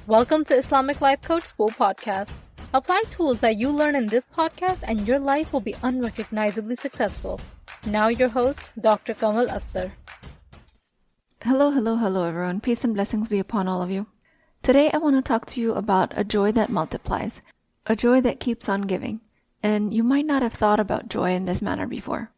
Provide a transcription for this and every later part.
Welcome to Islamic Life Coach School podcast. Apply tools that you learn in this podcast and your life will be unrecognizably successful. Now your host, Dr. Kamal Akhtar. Hello everyone. Peace and blessings be upon all of you. Today I want to talk to you about a joy that multiplies, a joy that keeps on giving. And you might not have thought about joy in this manner before.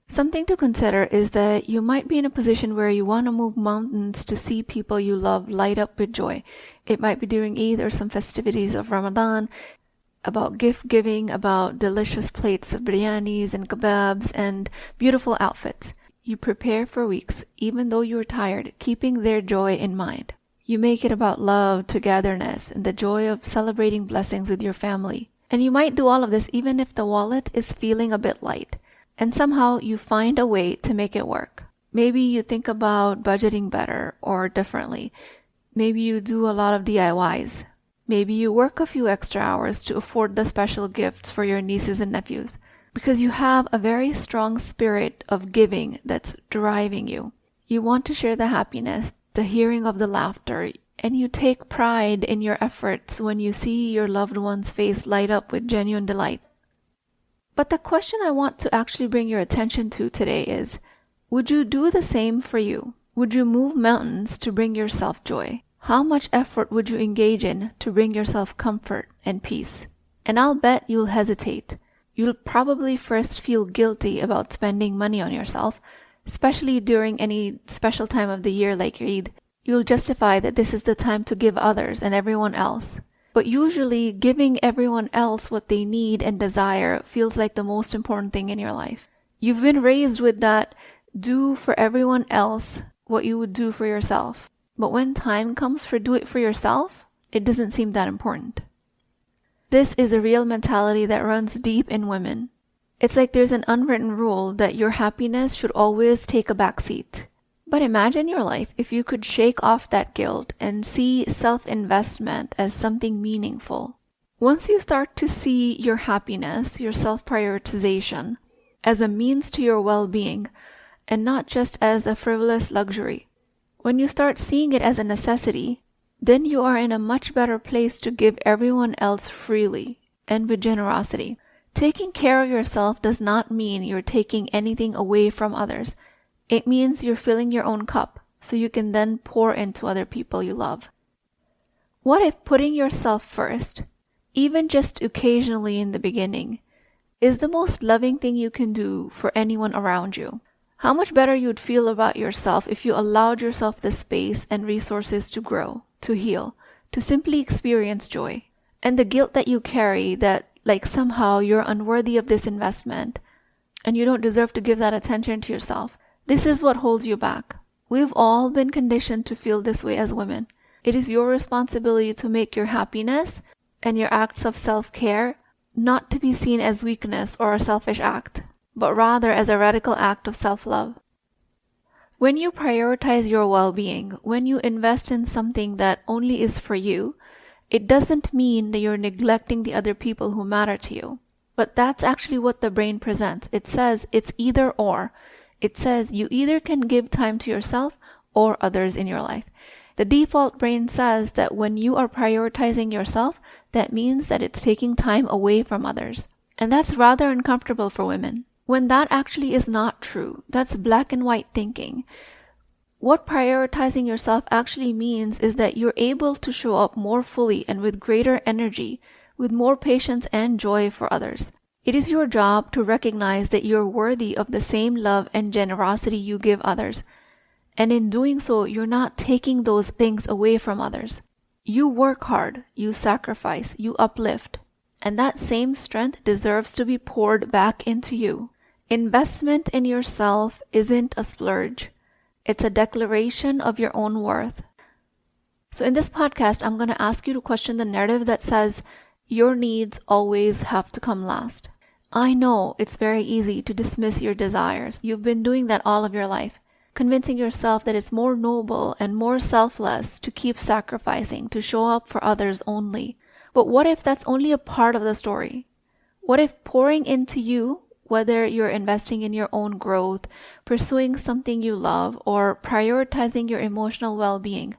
Something to consider is that you might be in a position where you want to move mountains to see people you love light up with joy. It might be during Eid or some festivities of Ramadan, about gift giving, about delicious plates of biryanis and kebabs and beautiful outfits. You prepare for weeks, even though you're tired, keeping their joy in mind. You make it about love, togetherness, and the joy of celebrating blessings with your family. And you might do all of this even if the wallet is feeling a bit light. And somehow you find a way to make it work. Maybe you think about budgeting better or differently. Maybe you do a lot of DIYs. Maybe you work a few extra hours to afford the special gifts for your nieces and nephews. Because you have a very strong spirit of giving that's driving you. You want to share the happiness, the hearing of the laughter, and you take pride in your efforts when you see your loved one's face light up with genuine delight. But the question I want to actually bring your attention to today is, would you do the same for you? Would you move mountains to bring yourself joy? How much effort would you engage in to bring yourself comfort and peace? And I'll bet you'll hesitate. You'll probably first feel guilty about spending money on yourself, especially during any special time of the year like Eid. You'll justify that this is the time to give others and everyone else. But usually, giving everyone else what they need and desire feels like the most important thing in your life. You've been raised with that, do for everyone else what you would do for yourself. But when time comes for do it for yourself, it doesn't seem that important. This is a real mentality that runs deep in women. It's like there's an unwritten rule that your happiness should always take a back seat. But imagine your life if you could shake off that guilt and see self-investment as something meaningful. Once you start to see your happiness, your self-prioritization, as a means to your well-being, and not just as a frivolous luxury, when you start seeing it as a necessity, then you are in a much better place to give everyone else freely and with generosity. Taking care of yourself does not mean you're taking anything away from others. It means you're filling your own cup so you can then pour into other people you love. What if putting yourself first, even just occasionally in the beginning, is the most loving thing you can do for anyone around you? How much better you'd feel about yourself if you allowed yourself the space and resources to grow, to heal, to simply experience joy. And the guilt that you carry that like somehow you're unworthy of this investment and you don't deserve to give that attention to yourself. This is what holds you back. We've all been conditioned to feel this way as women. It is your responsibility to make your happiness and your acts of self-care not to be seen as weakness or a selfish act, but rather as a radical act of self-love. When you prioritize your well-being, when you invest in something that only is for you, it doesn't mean that you're neglecting the other people who matter to you. But that's actually what the brain presents. It says it's either or. It says you either can give time to yourself or others in your life. The default brain says that when you are prioritizing yourself, that means that it's taking time away from others. And that's rather uncomfortable for women. When that actually is not true, that's black and white thinking. What prioritizing yourself actually means is that you're able to show up more fully and with greater energy, with more patience and joy for others. It is your job to recognize that you're worthy of the same love and generosity you give others. And in doing so, you're not taking those things away from others. You work hard, you sacrifice, you uplift. And that same strength deserves to be poured back into you. Investment in yourself isn't a splurge. It's a declaration of your own worth. So in this podcast, I'm going to ask you to question the narrative that says your needs always have to come last. I know it's very easy to dismiss your desires. You've been doing that all of your life, convincing yourself that it's more noble and more selfless to keep sacrificing, to show up for others only. But what if that's only a part of the story? What if pouring into you, whether you're investing in your own growth, pursuing something you love, or prioritizing your emotional well-being,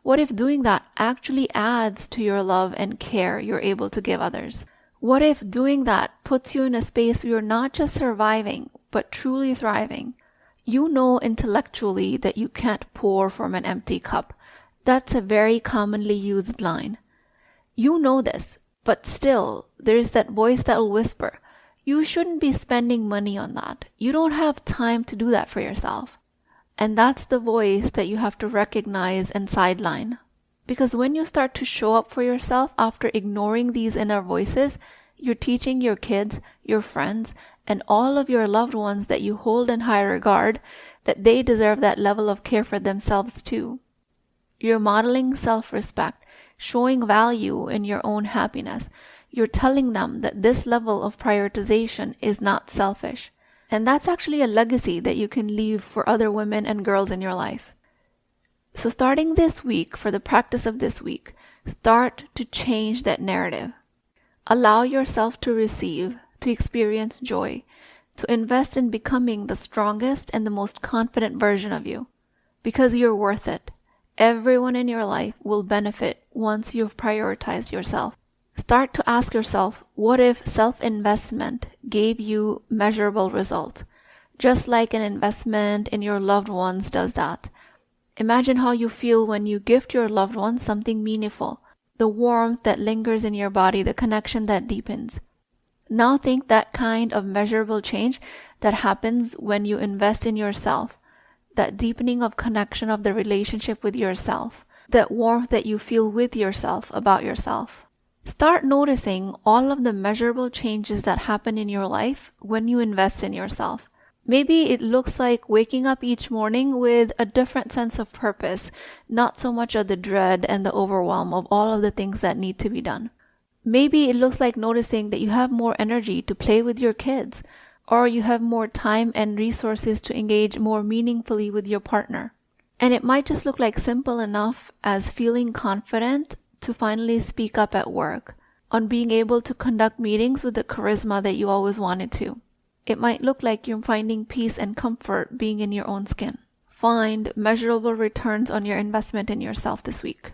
What if doing that actually adds to your love and care you're able to give others? What if doing that puts you in a space where you're not just surviving, but truly thriving? You know intellectually that you can't pour from an empty cup. That's a very commonly used line. You know this, but still, there's that voice that will whisper, you shouldn't be spending money on that. You don't have time to do that for yourself. And that's the voice that you have to recognize and sideline. Because when you start to show up for yourself after ignoring these inner voices, you're teaching your kids, your friends, and all of your loved ones that you hold in high regard that they deserve that level of care for themselves too. You're modeling self-respect, showing value in your own happiness. You're telling them that this level of prioritization is not selfish. And that's actually a legacy that you can leave for other women and girls in your life. So starting this week, for the practice of this week, start to change that narrative. Allow yourself to receive, to experience joy, to invest in becoming the strongest and the most confident version of you. Because you're worth it. Everyone in your life will benefit once you've prioritized yourself. Start to ask yourself, what if self-investment gave you measurable results? Just like an investment in your loved ones does that. Imagine how you feel when you gift your loved ones something meaningful, the warmth that lingers in your body, the connection that deepens. Now think that kind of measurable change that happens when you invest in yourself, that deepening of connection of the relationship with yourself, that warmth that you feel with yourself about yourself. Start noticing all of the measurable changes that happen in your life when you invest in yourself. Maybe it looks like waking up each morning with a different sense of purpose, not so much of the dread and the overwhelm of all of the things that need to be done. Maybe it looks like noticing that you have more energy to play with your kids, or you have more time and resources to engage more meaningfully with your partner. And it might just look like simple enough as feeling confident to finally speak up at work, on being able to conduct meetings with the charisma that you always wanted to. It might look like you're finding peace and comfort being in your own skin. Find measurable returns on your investment in yourself this week.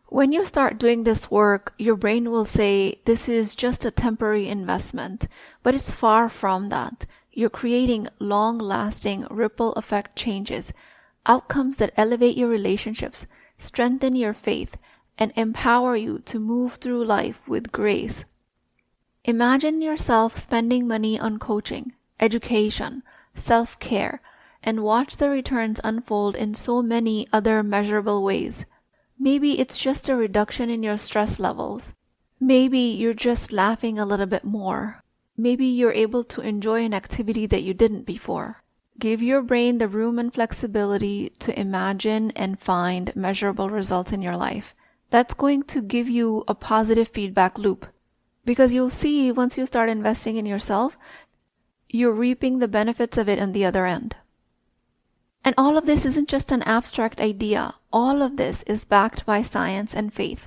When you start doing this work, your brain will say, this is just a temporary investment, but it's far from that. You're creating long-lasting ripple effect changes, outcomes that elevate your relationships, strengthen your faith, and empower you to move through life with grace. Imagine yourself spending money on coaching, education, self-care, and watch the returns unfold in so many other measurable ways. Maybe it's just a reduction in your stress levels. Maybe you're just laughing a little bit more. Maybe you're able to enjoy an activity that you didn't before. Give your brain the room and flexibility to imagine and find measurable results in your life. That's going to give you a positive feedback loop. Because you'll see once you start investing in yourself, you're reaping the benefits of it on the other end. And all of this isn't just an abstract idea. All of this is backed by science and faith.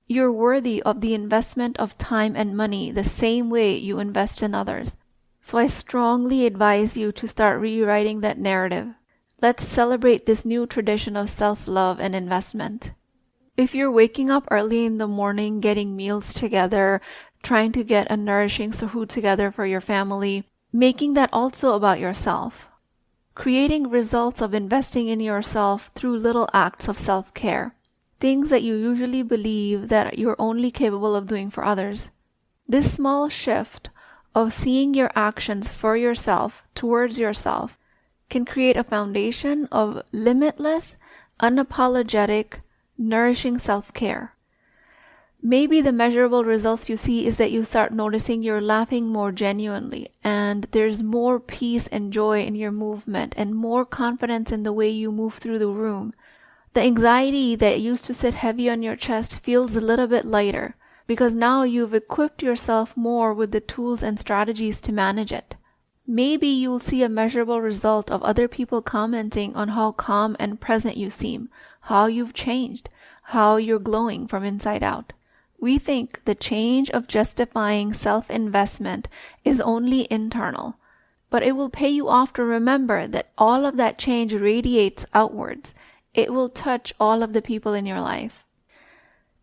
You're worthy of the investment of time and money the same way you invest in others. So I strongly advise you to start rewriting that narrative. Let's celebrate this new tradition of self-love and investment. If you're waking up early in the morning, getting meals together, trying to get a nourishing suhoor together for your family, making that also about yourself. Creating results of investing in yourself through little acts of self-care. Things that you usually believe that you're only capable of doing for others. This small shift of seeing your actions for yourself, towards yourself, can create a foundation of limitless, unapologetic, nourishing self-care. Maybe the measurable results you see is that you start noticing you're laughing more genuinely, and there's more peace and joy in your movement and more confidence in the way you move through the room. The anxiety that used to sit heavy on your chest feels a little bit lighter because now you've equipped yourself more with the tools and strategies to manage it. Maybe you'll see a measurable result of other people commenting on how calm and present you seem, how you've changed, how you're glowing from inside out. We think the change of justifying self-investment is only internal, but it will pay you off to remember that all of that change radiates outwards. it will touch all of the people in your life.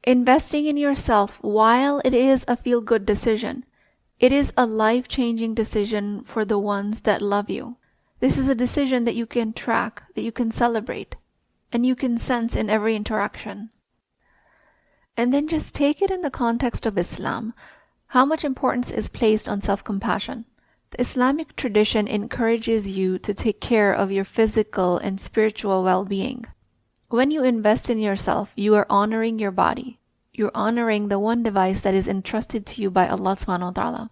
Investing in yourself, while it is a feel-good decision, it is a life-changing decision for the ones that love you. This is a decision that you can track, that you can celebrate, and you can sense in every interaction. And then just take it in the context of Islam. How much importance is placed on self-compassion? The Islamic tradition encourages you to take care of your physical and spiritual well-being. When you invest in yourself, you are honoring your body. You're honoring the one device that is entrusted to you by Allah subhanahu wa ta'ala.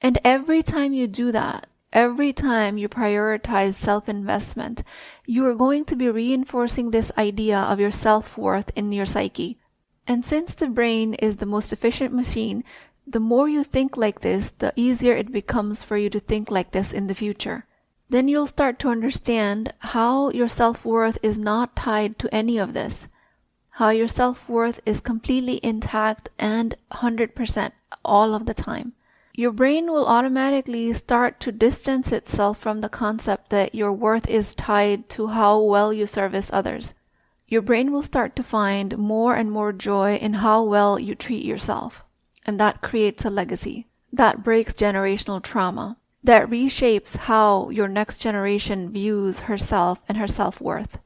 And every time you do that, every time you prioritize self-investment, you are going to be reinforcing this idea of your self-worth in your psyche. And since the brain is the most efficient machine, the more you think like this, the easier it becomes for you to think like this in the future. Then you'll start to understand how your self-worth is not tied to any of this. How your self-worth is completely intact and 100% all of the time. Your brain will automatically start to distance itself from the concept that your worth is tied to how well you service others. Your brain will start to find more and more joy in how well you treat yourself. And that creates a legacy. That breaks generational trauma. That reshapes how your next generation views herself and her self-worth.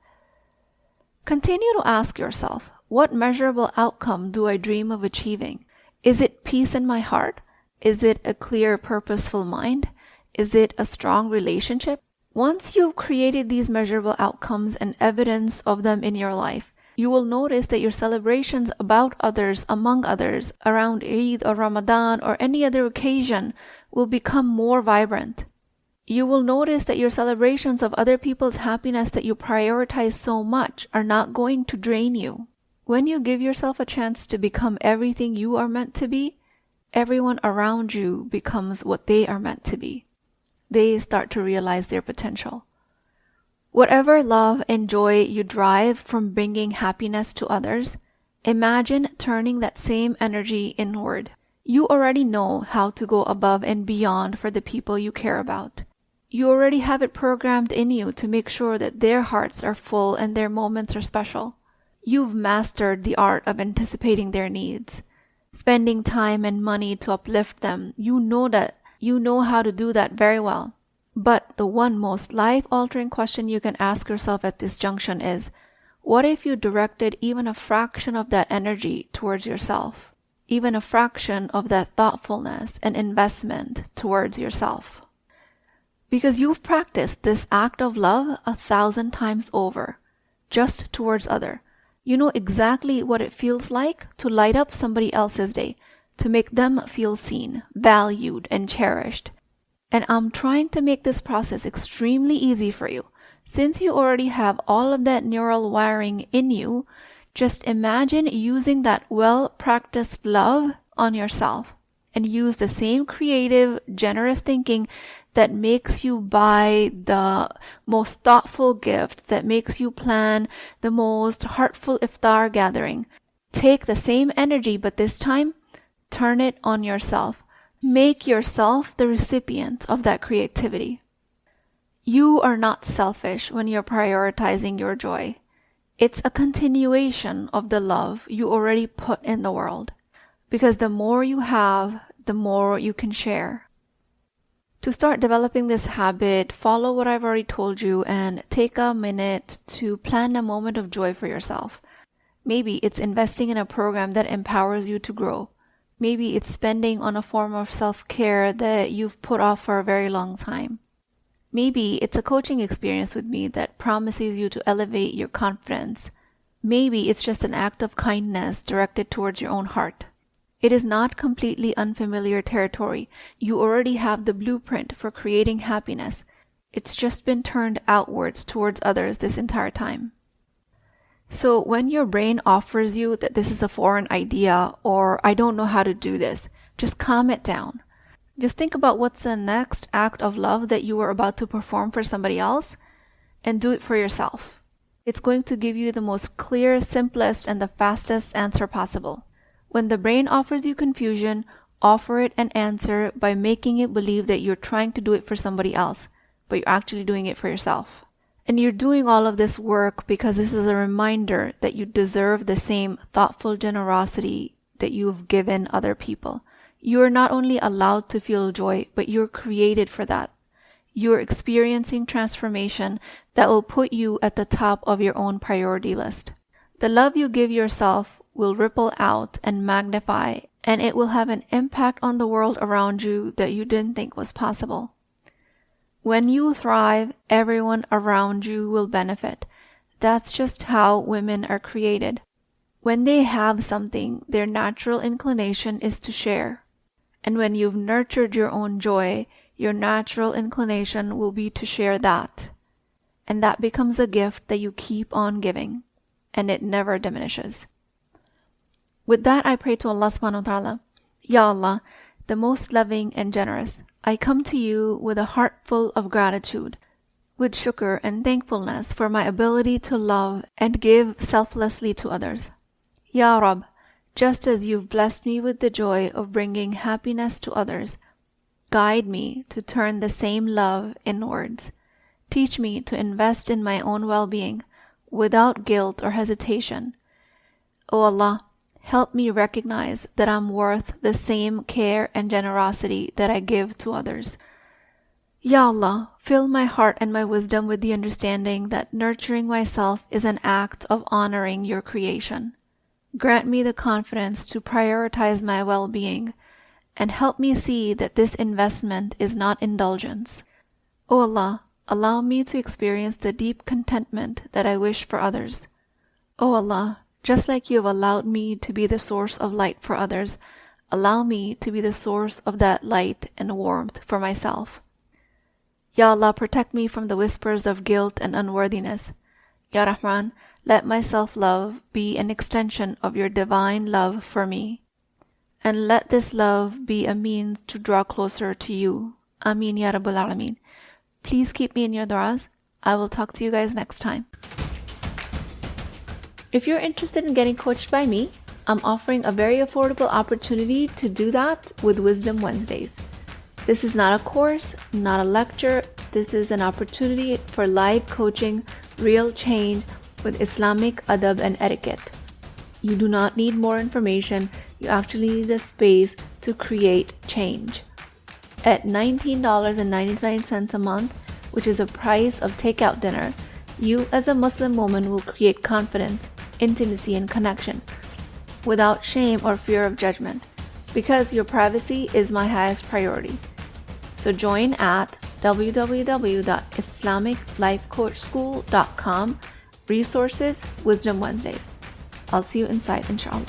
Continue to ask yourself, what measurable outcome do I dream of achieving? Is it peace in my heart? Is it a clear, purposeful mind? Is it a strong relationship? Once you've created these measurable outcomes and evidence of them in your life, you will notice that your celebrations about others, among others, around Eid or Ramadan or any other occasion will become more vibrant. You will notice that your celebrations of other people's happiness that you prioritize so much are not going to drain you. When you give yourself a chance to become everything you are meant to be, everyone around you becomes what they are meant to be. They start to realize their potential. Whatever love and joy you drive from bringing happiness to others, imagine turning that same energy inward. You already know how to go above and beyond for the people you care about. You already have it programmed in you to make sure that their hearts are full and their moments are special. You've mastered the art of anticipating their needs, spending time and money to uplift them. You know how to do that very well. But the one most life-altering question you can ask yourself at this junction is, what if you directed even a fraction of that energy towards yourself? Even a fraction of that thoughtfulness and investment towards yourself? Because you've practiced this act of love 1,000 times over, just towards other. You know exactly what it feels like to light up somebody else's day, to make them feel seen, valued, and cherished. And I'm trying to make this process extremely easy for you. Since you already have all of that neural wiring in you, just imagine using that well-practiced love on yourself and use the same creative, generous thinking that makes you buy the most thoughtful gift, that makes you plan the most heartful iftar gathering. Take the same energy, but this time, turn it on yourself. Make yourself the recipient of that creativity. You are not selfish when you're prioritizing your joy. It's a continuation of the love you already put in the world. Because the more you have, the more you can share. To start developing this habit, follow what I've already told you and take a minute to plan a moment of joy for yourself. Maybe it's investing in a program that empowers you to grow. Maybe it's spending on a form of self-care that you've put off for a very long time. Maybe it's a coaching experience with me that promises you to elevate your confidence. Maybe it's just an act of kindness directed towards your own heart. It is not completely unfamiliar territory. You already have the blueprint for creating happiness. It's just been turned outwards towards others this entire time. So when your brain offers you that this is a foreign idea or I don't know how to do this, just calm it down. Just think about what's the next act of love that you are about to perform for somebody else and do it for yourself. It's going to give you the most clear, simplest, and the fastest answer possible. When the brain offers you confusion, offer it an answer by making it believe that you're trying to do it for somebody else, but you're actually doing it for yourself. And you're doing all of this work because this is a reminder that you deserve the same thoughtful generosity that you've given other people. You are not only allowed to feel joy, but you're created for that. You're experiencing transformation that will put you at the top of your own priority list. The love you give yourself will ripple out and magnify, and it will have an impact on the world around you that you didn't think was possible. When you thrive, everyone around you will benefit. That's just how women are created. When they have something, their natural inclination is to share. And when you've nurtured your own joy, your natural inclination will be to share that. And that becomes a gift that you keep on giving, and it never diminishes. With that, I pray to Allah subhanahu wa ta'ala. Ya Allah, the most loving and generous, I come to you with a heart full of gratitude, with shukr and thankfulness for my ability to love and give selflessly to others. Ya Rab, just as you've blessed me with the joy of bringing happiness to others, guide me to turn the same love inwards. Teach me to invest in my own well-being without guilt or hesitation. O Allah, help me recognize that I'm worth the same care and generosity that I give to others. Ya Allah, fill my heart and my wisdom with the understanding that nurturing myself is an act of honoring your creation. Grant me the confidence to prioritize my well-being and help me see that this investment is not indulgence. O Allah, allow me to experience the deep contentment that I wish for others. O Allah, just like you have allowed me to be the source of light for others, allow me to be the source of that light and warmth for myself. Ya Allah, protect me from the whispers of guilt and unworthiness. Ya Rahman, let my self-love be an extension of your divine love for me. And let this love be a means to draw closer to you. Ameen Ya Rabbal Alameen. Please keep me in your du'as. I will talk to you guys next time. If you're interested in getting coached by me, I'm offering a very affordable opportunity to do that with Wisdom Wednesdays. This is not a course, not a lecture. This is an opportunity for live coaching, real change with Islamic adab and etiquette. You do not need more information. You actually need a space to create change. At $19.99 a month, which is a price of takeout dinner, you as a Muslim woman will create confidence, intimacy, and connection without shame or fear of judgment, because your privacy is my highest priority. So join at www.islamiclifecoachschool.com, resources, Wisdom Wednesdays. I'll see you inside, inshallah.